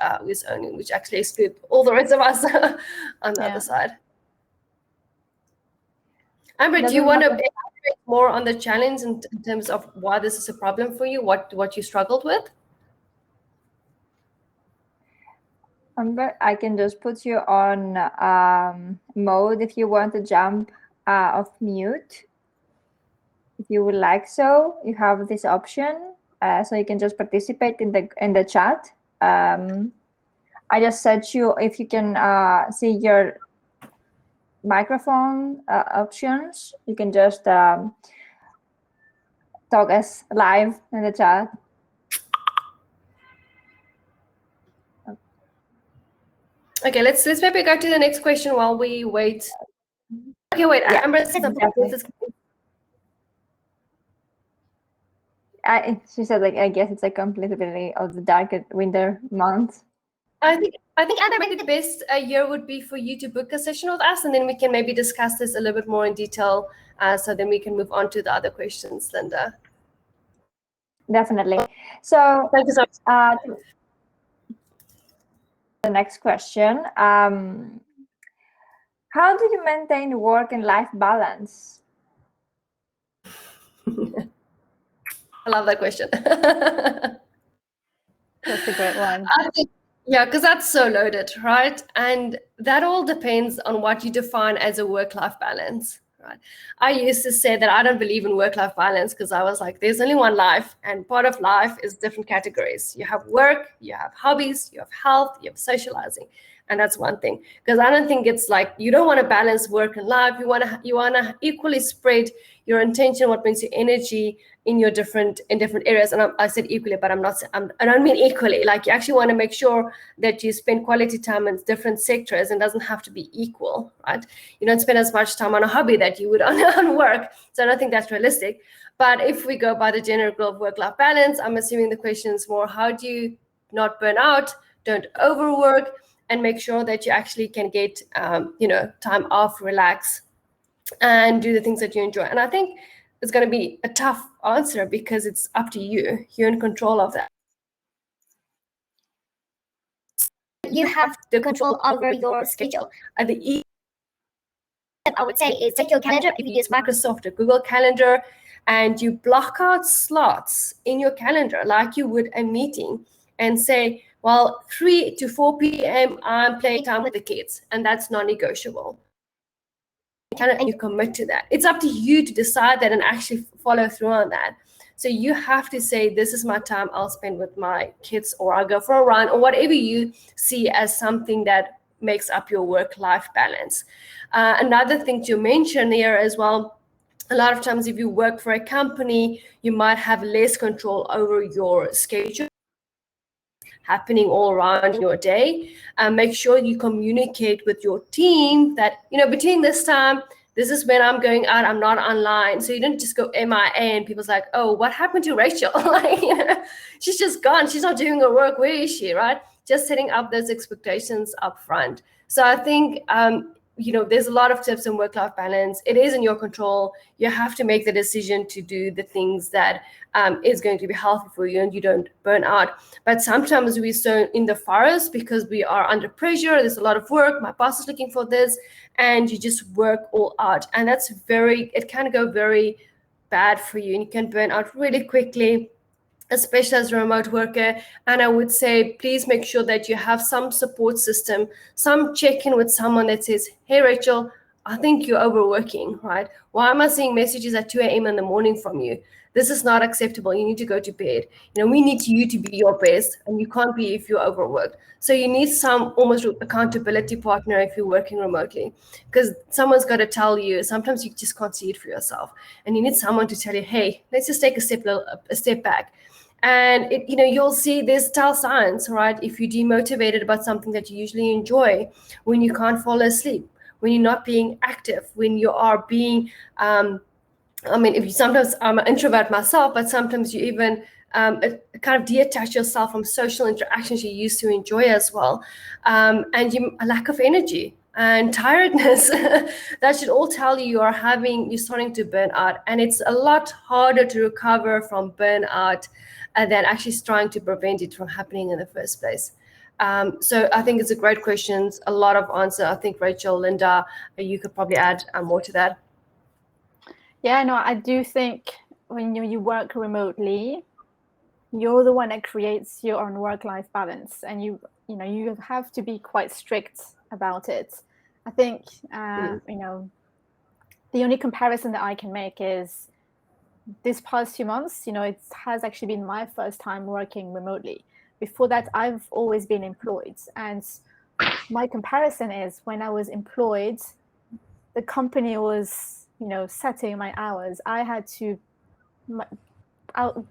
only, which actually exclude all the rest of us on the other side. Amber, do you want to elaborate more on the challenge in terms of why this is a problem for you? What you struggled with? Amber, I can just put you on mode if you want to jump off mute. If you would like so, you have this option, so you can just participate in the chat. I just said if you can see your microphone options, you can just talk us live in the chat. Okay, let's maybe go to the next question while we wait. Okay, wait. Yeah, Amber said something. She said, I guess it's a completely of the dark winter months. I think Amber, maybe the best year would be for you to book a session with us, and then we can maybe discuss this a little bit more in detail. So then we can move on to the other questions, Linda. Definitely. So thank you so much. The next question. How do you maintain work and life balance? I love that question. That's a great one. Yeah, because that's so loaded, right? And that all depends on what you define as a work-life balance, right? I used to say that I don't believe in work-life balance because I was like, there's only one life, and part of life is different categories. You have work, you have hobbies, you have health, you have socializing. And that's one thing, because I don't think it's like you don't want to balance work and life. You want to equally spread your intention, what brings you energy in different areas. And I said equally, but I don't mean equally. Like you actually want to make sure that you spend quality time in different sectors, and doesn't have to be equal, right? You don't spend as much time on a hobby that you would on work. So I don't think that's realistic. But if we go by the general goal of work-life balance, I'm assuming the question is more, how do you not burn out, don't overwork, and make sure that you actually can get, time off, relax, and do the things that you enjoy. And I think it's going to be a tough answer because it's up to you. You're in control of that. you have the control over your schedule. The I would say is take your calendar. If you use Microsoft or Google Calendar, and you block out slots in your calendar like you would a meeting, and say, well, 3 to 4 p.m. I'm playing time with the kids, and that's non-negotiable. And you commit to that. It's up to you to decide that and actually follow through on that. So you have to say, this is my time I'll spend with my kids, or I'll go for a run, or whatever you see as something that makes up your work-life balance. Another thing to mention here as well, a lot of times if you work for a company, you might have less control over your schedule happening all around your day. Make sure you communicate with your team that, between this time, this is when I'm going out, I'm not online. So you don't just go MIA and people's like, oh, what happened to Rachel? She's just gone. She's not doing her work. Where is she, right? Just setting up those expectations up front. So I think, there's a lot of tips in work-life balance. It is in your control. You have to make the decision to do the things that is going to be healthy for you and you don't burn out. But sometimes we're so in the forest because we are under pressure. There's a lot of work. My boss is looking for this, and you just work all out. And it can go very bad for you, and you can burn out really quickly, especially as a remote worker. And I would say, please make sure that you have some support system, some check-in with someone that says, hey, Rachel, I think you're overworking, right? Why am I seeing messages at 2 a.m. in the morning from you? This is not acceptable. You need to go to bed. We need you to be your best, and you can't be if you're overworked. So you need some almost accountability partner if you're working remotely, because someone's got to tell you. Sometimes you just can't see it for yourself, and you need someone to tell you, hey, let's just take a step back. And you'll see there's tell signs, right? If you're demotivated about something that you usually enjoy, when you can't fall asleep, when you're not being active, when you are being, if you sometimes, I'm an introvert myself, but sometimes you even kind of detach yourself from social interactions you used to enjoy as well. And a lack of energy and tiredness, that should all tell you you're starting to burn out. And it's a lot harder to recover from burnout than actually trying to prevent it from happening in the first place. So I think it's a great question, a lot of answer. I think Rachel, Linda, you could probably add more to that. Yeah, no, I do think when you work remotely, you're the one that creates your own work-life balance, and you have to be quite strict about it. I think the only comparison that I can make is this past few months. It has actually been my first time working remotely. Before that, I've always been employed, and my comparison is when I was employed, the company was setting my hours. I had to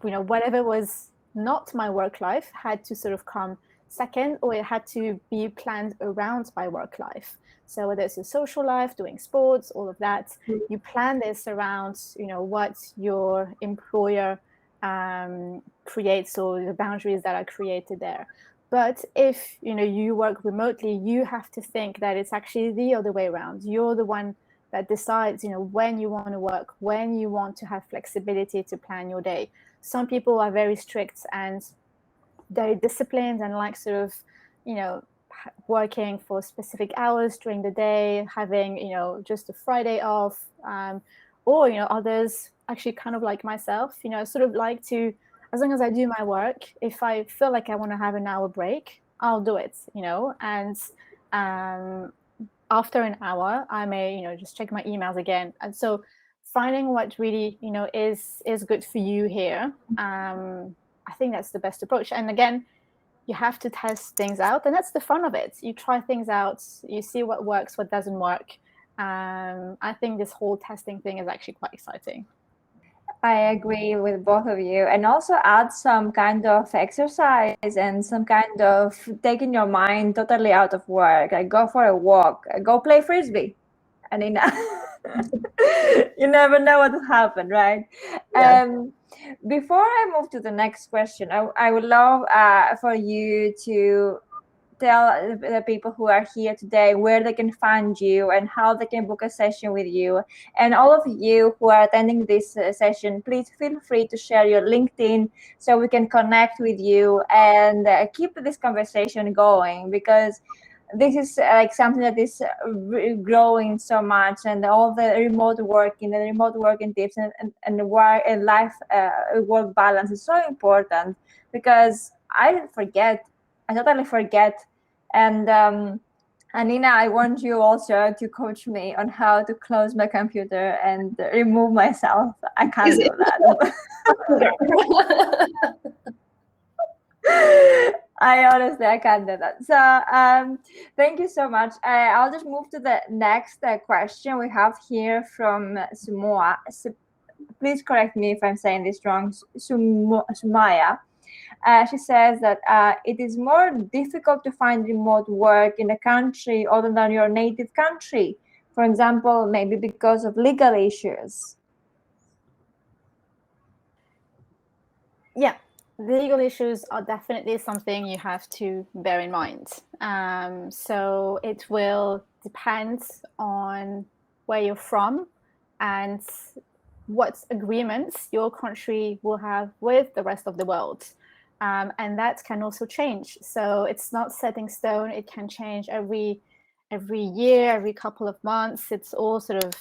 whatever was not my work life had to sort of come second, or it had to be planned around my work life. So whether it's your social life, doing sports, all of that, you plan this around what your employer creates, or the boundaries that are created there. But if you work remotely, you have to think that it's actually the other way around. You're the one that decides when you want to work, when you want to have flexibility to plan your day. Some people are very strict and very disciplined and like sort of working for specific hours during the day, having just a Friday off, or others actually kind of like myself, sort of like to, as long as I do my work, if I feel like I want to have an hour break, I'll do it, and after an hour I may just check my emails again. And so finding what really is good for you here, I think that's the best approach. And again, you have to test things out, and that's the fun of it. You try things out, you see what works, what doesn't work. I think this whole testing thing is actually quite exciting. I agree with both of you, and also add some kind of exercise and some kind of taking your mind totally out of work. Like go for a walk, go play frisbee, Anina. You never know what will happen, right? Yeah. Before I move to the next question, I would love for you to tell the people who are here today where they can find you and how they can book a session with you. And all of you who are attending this session, please feel free to share your LinkedIn so we can connect with you and keep this conversation going, because this is like something that is growing so much, and all the remote working tips and work and life work balance is so important, because I totally forget. And Anina, I want you also to coach me on how to close my computer and remove myself. I can't do that. I can't do that. So thank you so much. I'll just move to the next question we have here from Sumaya. Please correct me if I'm saying this wrong. Sumaya. She says that it is more difficult to find remote work in a country other than your native country. For example, maybe because of legal issues. Yeah, legal issues are definitely something you have to bear in mind. So it will depend on where you're from and what agreements your country will have with the rest of the world. And that can also change. So it's not set in stone. It can change every year, every couple of months. It's all sort of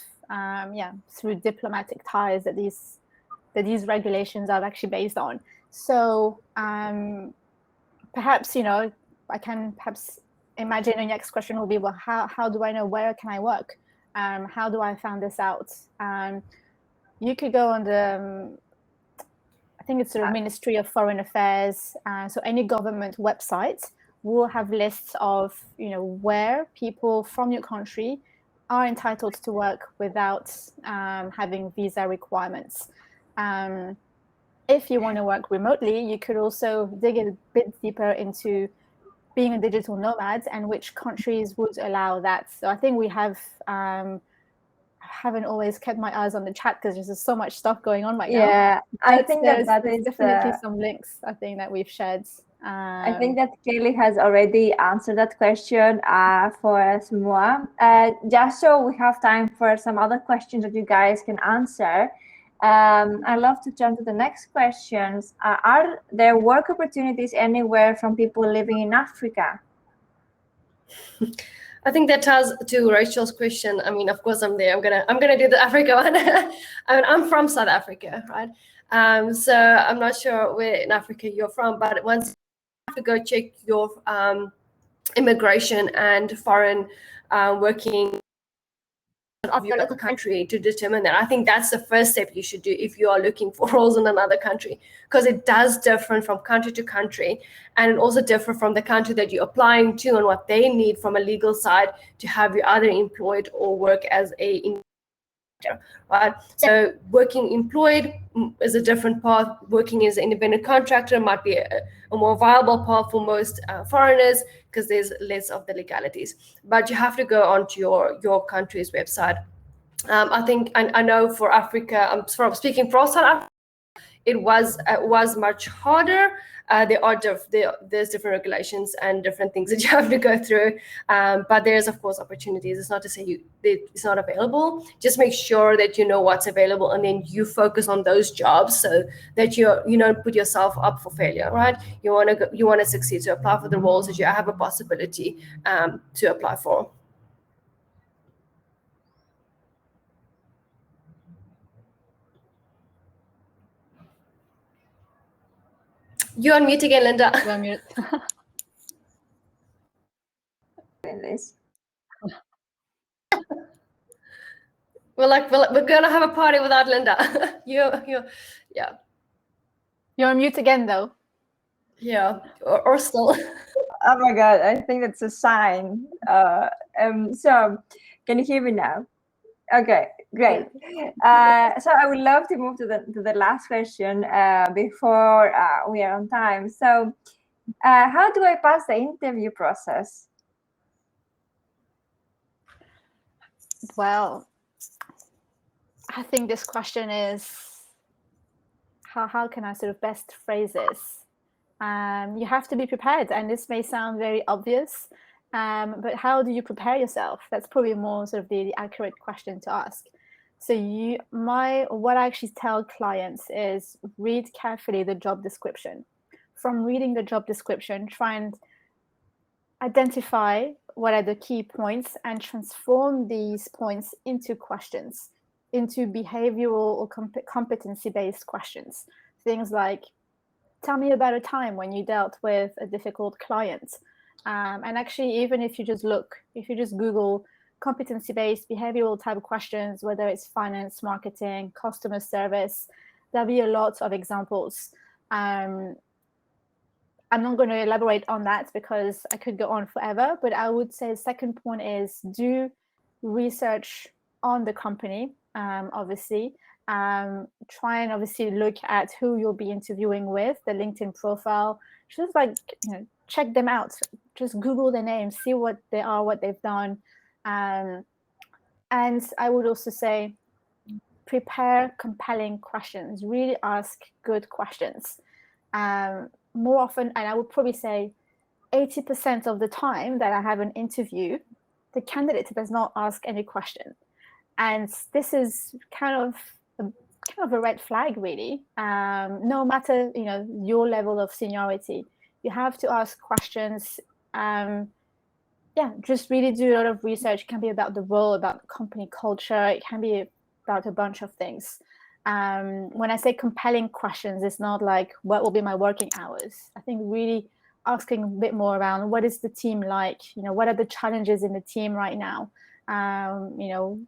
through diplomatic ties that these regulations are actually based on. So perhaps, I can perhaps imagine the next question will be, well, how do I know where can I work? How do I find this out? You could go on the, I think it's sort of Ministry of Foreign Affairs. So any government website will have lists of, where people from your country are entitled to work without having visa requirements. If you want to work remotely, you could also dig a bit deeper into being a digital nomad and which countries would allow that. So I think we have, haven't always kept my eyes on the chat because there's just so much stuff going on right now. Yeah, I think there's definitely some links, I think, that we've shared. I think that Kelly has already answered that question for Sumua. Just so we have time for some other questions that you guys can answer. I'd love to turn to the next questions. Are there work opportunities anywhere from people living in Africa? I think that ties to Rachel's question. I mean, of course, I'm there. I'm gonna do the Africa one. I mean, I'm from South Africa, right? So I'm not sure where in Africa you're from, but once you have to go check your immigration and foreign working of your local country to determine that. I think that's the first step you should do if you are looking for roles in another country, because it does differ from country to country, and it also differ from the country that you're applying to and what they need from a legal side to have you either employed or work as a right? So working employed is a different path. Working as an independent contractor might be a more viable path for most foreigners because there's less of the legalities. But you have to go onto your country's website. I think I know for Africa, I'm speaking for South Africa, it was much harder. There's different regulations and different things that you have to go through, but there's of course opportunities. It's not to say it's not available. Just make sure that you know what's available, and then you focus on those jobs so that you don't put yourself up for failure. Right? You want to succeed, to apply for the roles that you have a possibility to apply for. You're on mute again, Linda. You're on mute. We're gonna have a party without Linda. Yeah. You're on mute again, though. Yeah, or still. Oh my God, I think that's a sign. So, can you hear me now? Okay, great. So I would love to move to the last question before we are on time. So, how do I pass the interview process? Well, I think this question is, how can I sort of best phrase this? You have to be prepared, and this may sound very obvious, but how do you prepare yourself? That's probably more sort of the accurate question to ask. So what I actually tell clients is read carefully the job description. From reading the job description, try and identify what are the key points and transform these points into questions, into behavioral or competency-based questions. Things like, tell me about a time when you dealt with a difficult client. And actually, even if you just Google competency-based behavioral type of questions, whether it's finance, marketing, customer service, there'll be a lot of examples. I'm not going to elaborate on that because I could go on forever, but I would say the second point is do research on the company, obviously. Try and obviously look at who you'll be interviewing with, the LinkedIn profile, just check them out. Just Google their names, see what they are, what they've done. And I would also say prepare compelling questions, really ask good questions. More often, and I would probably say 80% of the time that I have an interview, the candidate does not ask any question. And this is kind of a red flag, really. No matter, your level of seniority, you have to ask questions. Just really do a lot of research. It can be about the role, about company culture. It can be about a bunch of things. When I say compelling questions, it's not like, what will be my working hours? I think really asking a bit more around, what is the team like? What are the challenges in the team right now? Can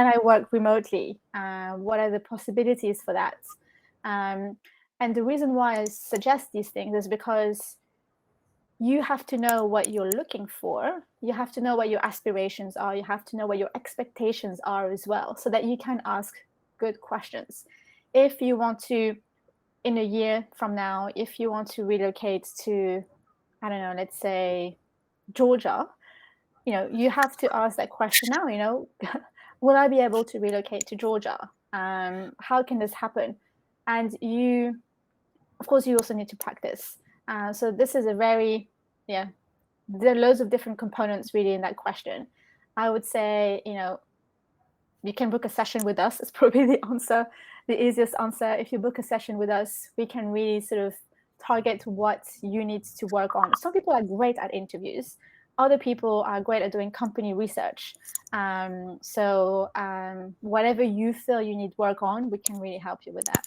I work remotely? What are the possibilities for that? And the reason why I suggest these things is because you have to know what you're looking for. You have to know what your aspirations are. You have to know what your expectations are as well, so that you can ask good questions. If you want to, in a year from now, if you want to relocate to, I don't know, let's say Georgia, you have to ask that question now, will I be able to relocate to Georgia? How can this happen? And of course, you also need to practice. So this is there are loads of different components really in that question. I would say, you can book a session with us. It's probably the easiest answer. If you book a session with us, we can really sort of target what you need to work on. Some people are great at interviews. Other people are great at doing company research. So whatever you feel you need work on, we can really help you with that.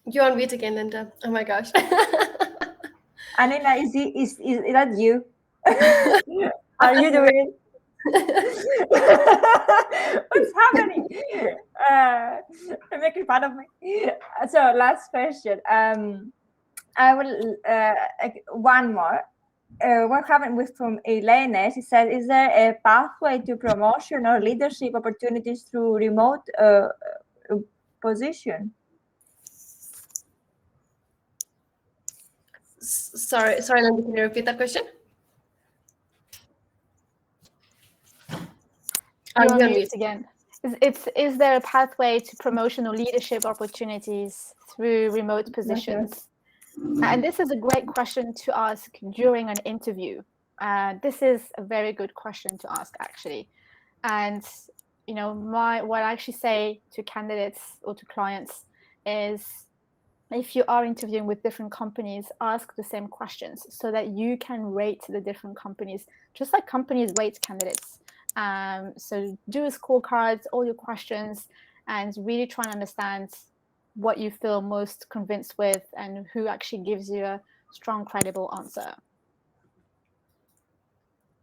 You're on mute again, Linda. Oh my gosh. Anina, is that you? Are you doing it? What's happening? You're making fun of me. So last question. I will one more. What happened with from Elena? She said, "Is there a pathway to promotion or leadership opportunities through remote position?" Sorry, Linda, can you repeat that question? You're on mute again. Is there a pathway to promotion or leadership opportunities through remote positions? And this is a great question to ask during an interview. This is a very good question to ask, actually. And what I actually say to candidates or to clients is, if you are interviewing with different companies, ask the same questions so that you can rate the different companies, just like companies rate candidates. So do a scorecard, all your questions, and really try and understand what you feel most convinced with and who actually gives you a strong, credible answer.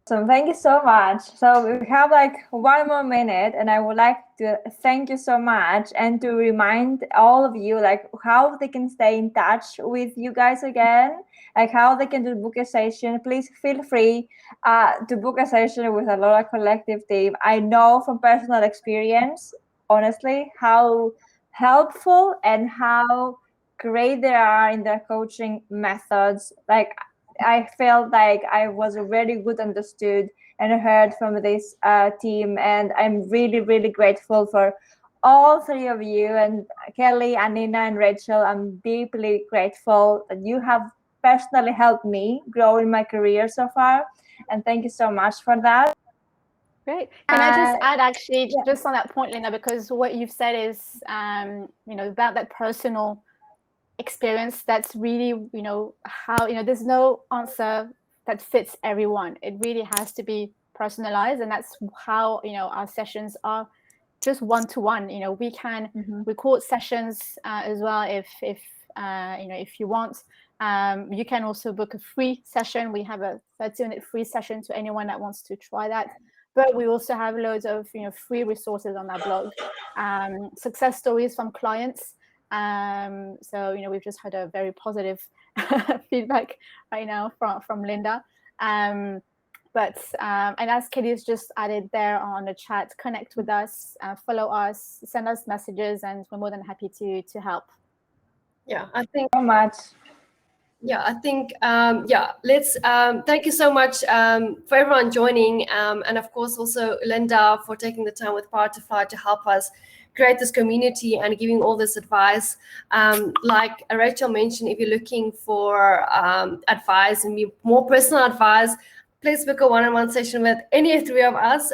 So thank you so much. So we have like 1 more minute, and I would like to thank you so much and to remind all of you like how they can stay in touch with you guys again, like how they can book a session. Please feel free to book a session with Alora Collective team. I know from personal experience, honestly, how helpful and how great they are in their coaching methods. Like, I felt like I was very good understood and heard from this team, and I'm really, really grateful for all three of you, and Kelly, Anina, and Rachel, I'm deeply grateful that you have personally helped me grow in my career so far. And thank you so much for that. Great. Can I just add, actually, yeah. just on that point, Linda, because what you've said is, about that personal experience. That's really, how, there's no answer that fits everyone. It really has to be personalized, and that's how, our sessions are just one-to-one. We can record sessions as well if you want. You can also book a free session. We have a 30-minute free session to anyone that wants to try that. But we also have loads of free resources on our blog, success stories from clients. So we've just had a very positive feedback right now from Linda. But and as Kelly's just added there on the chat, connect with us, follow us, send us messages, and we're more than happy to help. Yeah, I think so much. Yeah, I think, let's thank you so much for everyone joining. And of course, also Linda for taking the time with Power to Fly to help us create this community and giving all this advice. Like Rachel mentioned, if you're looking for advice and more personal advice, please book a one-on-one session with any three of us.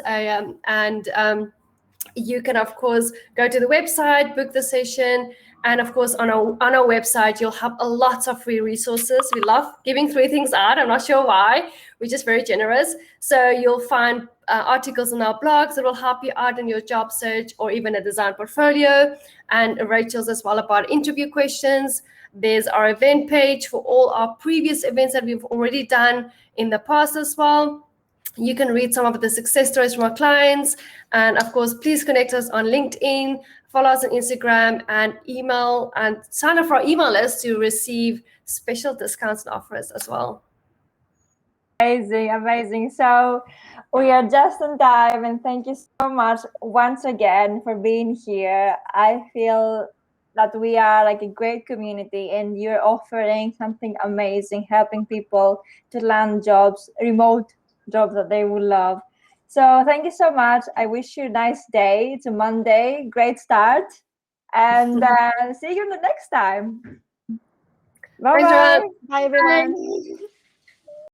You can, of course, go to the website, book the session. And of course, on our website, you'll have a lot of free resources. We love giving free things out. I'm not sure why. We're just very generous. So you'll find articles on our blogs that will help you out in your job search, or even a design portfolio. And Rachel's as well about interview questions. There's our event page for all our previous events that we've already done in the past as well. You can read some of the success stories from our clients. And of course, please connect us on LinkedIn, follow us on Instagram, and email, and sign up for our email list to receive special discounts and offers as well. Amazing. So we are just on time, and thank you so much once again for being here. I feel that we are like a great community, and you're offering something amazing, helping people to land jobs, remote jobs that they would love. So thank you so much. I wish you a nice day. It's a Monday. Great start. And see you the next time. Bye-bye. Thanks, everyone. Bye, everyone. Bye.